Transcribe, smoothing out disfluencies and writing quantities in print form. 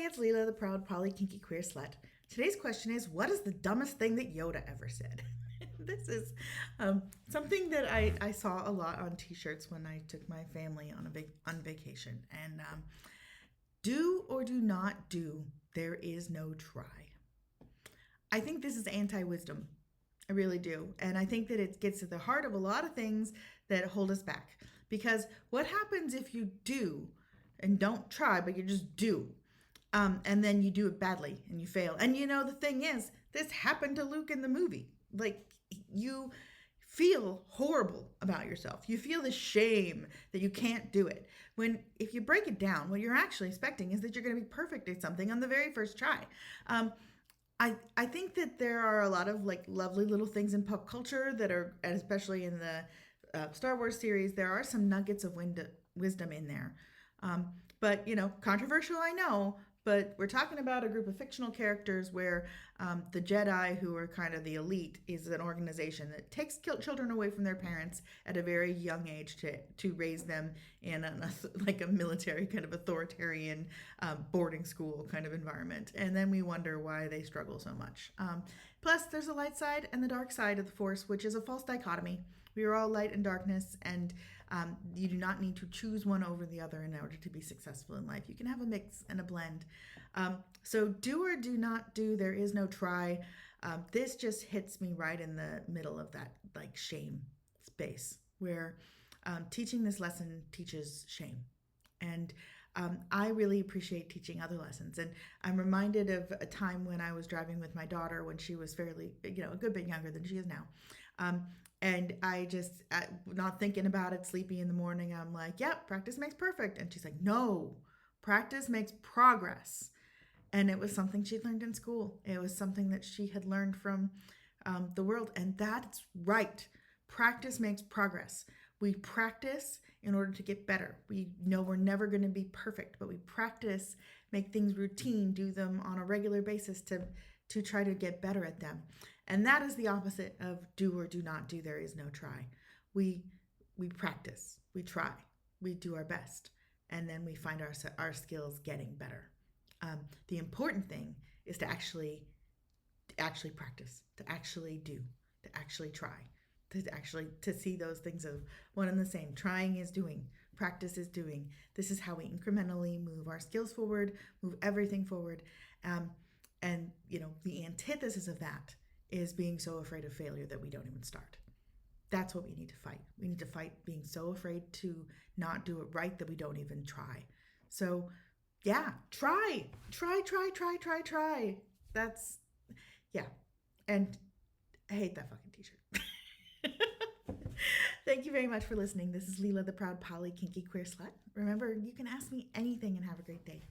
it's Leela, the proud poly kinky queer slut. Today's question is, what is the dumbest thing that Yoda ever said? This is something that I saw a lot on T-shirts when I took my family on vacation. And do or do not do, there is no try. I think this is anti-wisdom. I really do. And I think that it gets to the heart of a lot of things that hold us back. Because what happens if you do and don't try, but you just do? And then you do it badly and you fail. And the thing is, this happened to Luke in the movie. Like, you feel horrible about yourself. You feel the shame that you can't do it. When, if you break it down, what you're actually expecting is that you're going to be perfect at something on the very first try. I think that there are a lot of like lovely little things in pop culture that are, and especially in the Star Wars series, there are some nuggets of wisdom in there. But controversial, I know, but we're talking about a group of fictional characters where the Jedi, who are kind of the elite, is an organization that takes children away from their parents at a very young age to raise them in like a military kind of authoritarian boarding school kind of environment. And then we wonder why they struggle so much. Plus, there's a light side and the dark side of the Force, which is a false dichotomy. We are all light and darkness, and you do not need to choose one over the other in order to be successful in life. You can have a mix and a blend. So do or do not do, there is no try. This just hits me right in the middle of that like shame space where teaching this lesson teaches shame. And I really appreciate teaching other lessons. And I'm reminded of a time when I was driving with my daughter when she was fairly, a good bit younger than she is now. And I just, not thinking about it, sleepy in the morning, I'm like, yep, practice makes perfect. And she's like, no, practice makes progress. And it was something she'd learned in school. It was something that she had learned from the world. And that's right. Practice makes progress. We practice in order to get better. We know we're never going to be perfect, but we practice, make things routine, do them on a regular basis to try to get better at them. And that is the opposite of do or do not do. There is no try. We practice, we try, we do our best, and then we find our skills getting better. The important thing is to actually practice, to actually do, to actually try, to see those things of one and the same. Trying is doing, practice is doing. This is how we incrementally move our skills forward, move everything forward. And the antithesis of that is being so afraid of failure that we don't even start. That's what we need to fight. We need to fight being so afraid to not do it right that we don't even try. So yeah, try. That's, yeah. And I hate that fucking t-shirt. Thank you very much for listening. This is Leela, the proud poly kinky queer slut. Remember, you can ask me anything and have a great day.